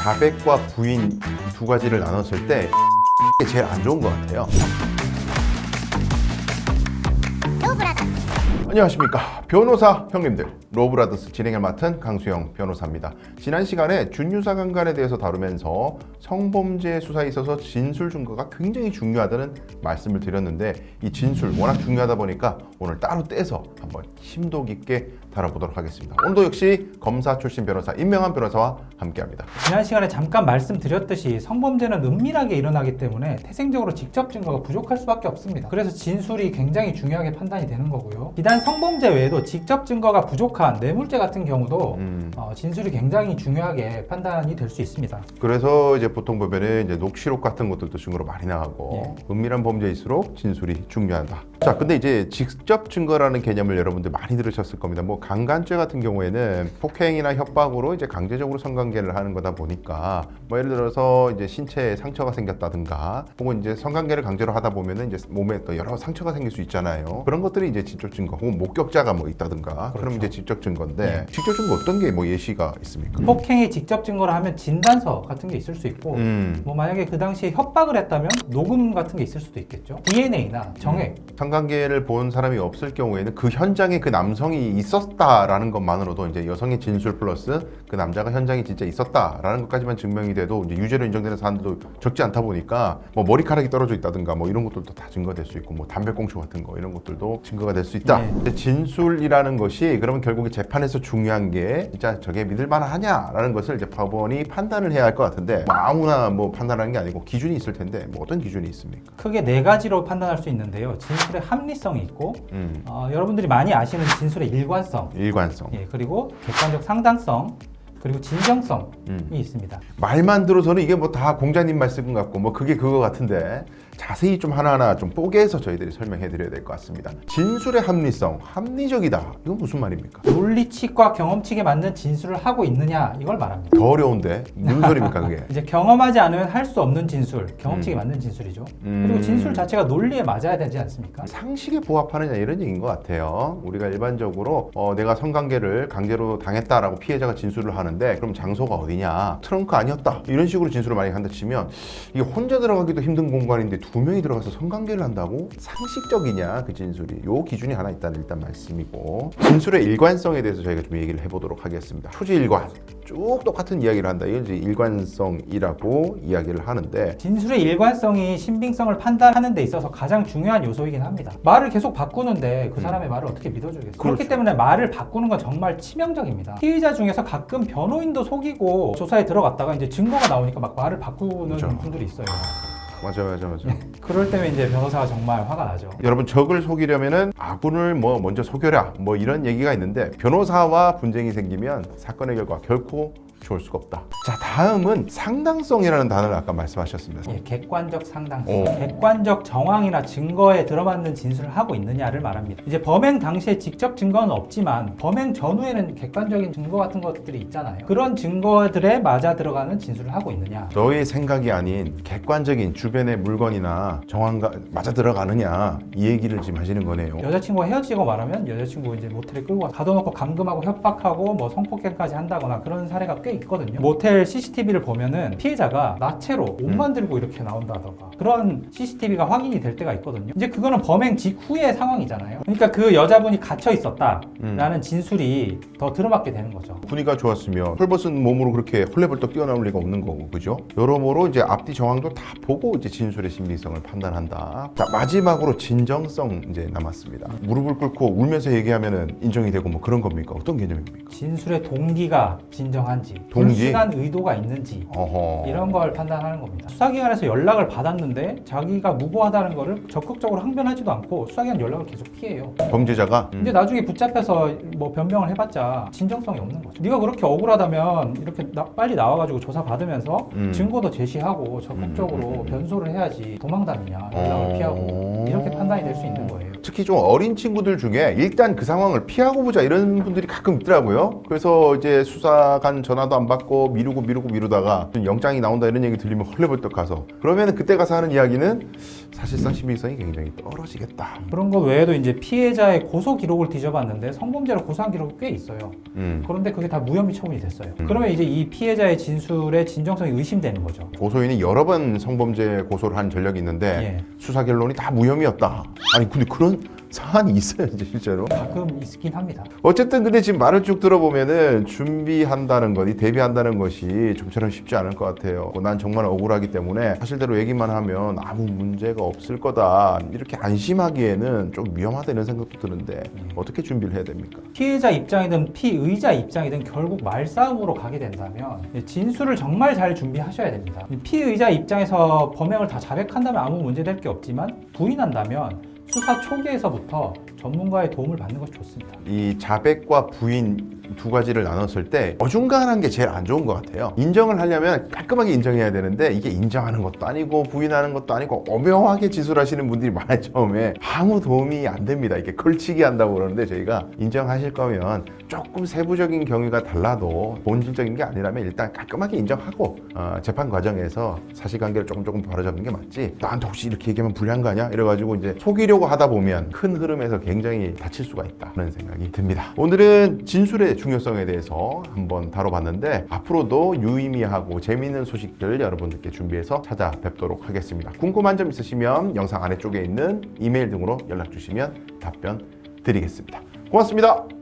자백과 부인 두 가지를 나눴을 때 이게 제일 안 좋은 것 같아요. 안녕하십니까, 변호사 형님들. 로브라더스 진행을 맡은 강수영 변호사입니다. 지난 시간에 준유사 강간에 대해서 다루면서 성범죄 수사에 있어서 진술 증거가 굉장히 중요하다는 말씀을 드렸는데, 이 진술 워낙 중요하다 보니까 오늘 따로 떼서 한번 심도 깊게 다뤄보도록 하겠습니다. 오늘도 역시 검사 출신 변호사 임명한 변호사와 함께합니다. 지난 시간에 잠깐 말씀드렸듯이 성범죄는 은밀하게 일어나기 때문에 태생적으로 직접 증거가 부족할 수밖에 없습니다. 그래서 진술이 굉장히 중요하게 판단이 되는 거고요. 비단 성범죄 외에도 직접 증거가 부족한 뇌물죄 같은 경우도 진술이 굉장히 중요하게 판단이 될 수 있습니다. 그래서 이제 보통 보면은 이제 녹취록 같은 것들도 증거로 많이 나가고, 은밀한 범죄일수록 진술이 중요하다. 자, 근데 이제 직접 증거라는 개념을 여러분들 많이 들으셨을 겁니다. 뭐 강간죄 같은 경우에는 폭행이나 협박으로 이제 강제적으로 성관계를 하는 거다 보니까, 뭐 예를 들어서 이제 신체에 상처가 생겼다든가, 혹은 이제 성관계를 강제로 하다 보면은 이제 몸에 또 여러 상처가 생길 수 있잖아요. 그런 것들이 이제 직접 증거, 혹은 목격자가 뭐 있다든가, 그렇죠. 그럼 이제 직접 증거인데, 직접 증거 어떤 게 뭐 예시가 있습니까? 폭행이 직접 증거라 하면 진단서 같은 게 있을 수 있고, 뭐 만약에 그 당시에 협박을 했다면 녹음 같은 게 있을 수도 있겠죠. DNA나 정액. 성관계를 본 사람이 없을 경우에는 그 현장에 그 남성이 있었다라는 것만으로도 이제 여성의 진술 플러스 그 남자가 현장에 진짜 있었다라는 것까지만 증명이 돼도 이제 유죄로 인정되는 사람들도 적지 않다 보니까, 뭐 머리카락이 떨어져 있다든가 뭐 이런 것들도 다 증거될 수 있고, 뭐 담배꽁초 같은 거 이런 것들도 증거가 될 수 있다. 근데 진술이라는 것이 그러면 결국에 재판에서 중요한 게 진짜 저게 믿을 만하냐라는 것을 이제 법원이 판단을 해야 할 것 같은데, 뭐 아무나 뭐 판단하는 게 아니고 기준이 있을 텐데, 뭐 어떤 기준이 있습니까? 크게 네 가지로 판단할 수 있는데요. 진술의 합리성이 있고, 여러분들이 많이 아시는 진술의 일관성, 그리고 객관적 상당성, 그리고 진정성이 있습니다. 말만 들어서는 이게 뭐 다 공자님 말씀 같고 뭐 그게 그거 같은데, 자세히 좀 하나하나 좀 뽀개서 저희들이 설명해 드려야 될 것 같습니다. 진술의 합리성, 합리적이다. 이건 무슨 말입니까? 논리칙과 경험칙에 맞는 진술을 하고 있느냐, 이걸 말합니다. 더 어려운데 무슨 소리입니까 그게? 이제 경험하지 않으면 할 수 없는 진술, 경험칙에 맞는 진술이죠. 그리고 진술 자체가 논리에 맞아야 되지 않습니까? 상식에 부합하느냐 이런 얘기인 것 같아요. 우리가 일반적으로 내가 성관계를 강제로 당했다라고 피해자가 진술을 하는데, 그럼 장소가 어디냐? 트렁크 아니었다. 이런 식으로 진술을 많이 한다 치면, 이게 혼자 들어가기도 힘든 공간인데 두 명이 들어가서 성관계를 한다고? 상식적이냐 그 진술이? 요 기준이 하나 있다는 일단 말씀이고, 진술의 일관성에 대해서 저희가 좀 얘기를 해보도록 하겠습니다. 초지일관, 쭉 똑같은 이야기를 한다. 이걸 이제 일관성이라고 이야기를 하는데, 진술의 일관성이 신빙성을 판단하는 데 있어서 가장 중요한 요소이긴 합니다. 말을 계속 바꾸는데 그 사람의 말을 어떻게 믿어주겠어요? 그렇기 때문에 말을 바꾸는 건 정말 치명적입니다. 피의자 중에서 가끔 변호인도 속이고 조사에 들어갔다가 이제 증거가 나오니까 막 말을 바꾸는 분들이 있어요. 맞아. 그럴 때면 이제 변호사가 정말 화가 나죠. 여러분, 적을 속이려면은 아군을 뭐 먼저 속여라, 뭐 이런 얘기가 있는데, 변호사와 분쟁이 생기면 사건의 결과 결코 좋을 수가 없다. 자, 다음은 상당성이라는 단어를 아까 말씀하셨습니다. 객관적 상당성, 객관적 정황이나 증거에 들어맞는 진술을 하고 있느냐를 말합니다. 이제 범행 당시에 직접 증거는 없지만 범행 전후에는 객관적인 증거 같은 것들이 있잖아요. 그런 증거들에 맞아 들어가는 진술을 하고 있느냐. 너의 생각이 아닌 객관적인 주변의 물건이나 정황과 맞아 들어가느냐, 이 얘기를 지금 하시는 거네요. 여자친구가 헤어지고 말하면 여자친구 이제 모텔에 끌고 가둬놓고 감금하고 협박하고 뭐 성폭행까지 한다거나 그런 사례가 꽤 있거든요. 모텔 CCTV를 보면은 피해자가 나체로 옷만 들고 이렇게 나온다던가 그런 CCTV가 확인이 될 때가 있거든요. 이제 그거는 범행 직후의 상황이잖아요. 그러니까 그 여자분이 갇혀 있었다라는 진술이 더 들어맞게 되는 거죠. 분위기가 좋았으면 헐벗은 몸으로 그렇게 헐레벌떡 뛰어나올 리가 없는 거고, 그죠? 여러모로 이제 앞뒤 정황도 다 보고 이제 진술의 신빙성을 판단한다. 자, 마지막으로 진정성 이제 남았습니다. 무릎을 꿇고 울면서 얘기하면은 인정이 되고 뭐 그런 겁니까? 어떤 개념입니까? 진술의 동기가 진정한지, 불순한 의도가 있는지, 이런 걸 판단하는 겁니다. 수사기관에서 연락을 받았는데 자기가 무고하다는 거를 적극적으로 항변하지도 않고 수사기관 연락을 계속 피해요. 범죄자가? 근데 나중에 붙잡혀서 뭐 변명을 해봤자 진정성이 없는 거죠. 네가 그렇게 억울하다면 이렇게 빨리 나와가지고 조사 받으면서 증거도 제시하고 적극적으로 변소를 해야지 도망다니냐, 연락을 피하고, 이렇게 판단이 될 수 있는 거예요. 특히 좀 어린 친구들 중에 일단 그 상황을 피하고 보자 이런 분들이 가끔 있더라고요. 그래서 이제 수사관 전화 전화도 안 받고 미루다가 영장이 나온다 이런 얘기 들리면 헐레벌떡 가서 그러면 그때 가서 하는 이야기는 사실상 신빙성이 굉장히 떨어지겠다. 그런 것 외에도 이제 피해자의 고소 기록을 뒤져봤는데 성범죄로 고소한 기록이 꽤 있어요. 그런데 그게 다 무혐의 처분이 됐어요. 그러면 이제 이 피해자의 진술의 진정성이 의심되는 거죠. 고소인이 여러 번 성범죄 고소를 한 전력이 있는데 예. 수사 결론이 다 무혐의였다. 아니 근데 그런 사안이 있어요 이제 실제로. 가끔 있긴 합니다. 어쨌든 근데 지금 말을 쭉 들어보면은 준비한다는 것, 이 대비한다는 것이 좀처럼 쉽지 않을 것 같아요. 난 정말 억울하기 때문에 사실대로 얘기만 하면 아무 문제가 없을 거다 이렇게 안심하기에는 좀 위험하다 이런 생각도 드는데 어떻게 준비를 해야 됩니까? 피해자 입장이든 피의자 입장이든 결국 말싸움으로 가게 된다면 진술을 정말 잘 준비하셔야 됩니다. 피의자 입장에서 범행을 다 자백한다면 아무 문제될 게 없지만 부인한다면 수사 초기에서부터 전문가의 도움을 받는 것이 좋습니다. 이 자백과 부인 두 가지를 나눴을 때 어중간한 게 제일 안 좋은 것 같아요. 인정을 하려면 깔끔하게 인정해야 되는데 이게 인정하는 것도 아니고 부인하는 것도 아니고 오묘하게 지술하시는 분들이 많아요. 처음에 아무 도움이 안 됩니다. 이게 걸치기 한다고 그러는데 저희가 인정하실 거면 조금 세부적인 경위가 달라도 본질적인 게 아니라면 일단 깔끔하게 인정하고 재판 과정에서 사실관계를 조금 바로잡는 게 맞지. 나한테 혹시 이렇게 얘기하면 불리한 거 아니야? 이래가지고 이제 속이려고 하다 보면 큰 흐름에서 굉장히 다칠 수가 있다 그런 생각이 듭니다. 오늘은 진술의 중요성에 대해서 한번 다뤄봤는데 앞으로도 유의미하고 재미있는 소식들 여러분들께 준비해서 찾아뵙도록 하겠습니다. 궁금한 점 있으시면 영상 아래쪽에 있는 이메일 등으로 연락 주시면 답변 드리겠습니다. 고맙습니다.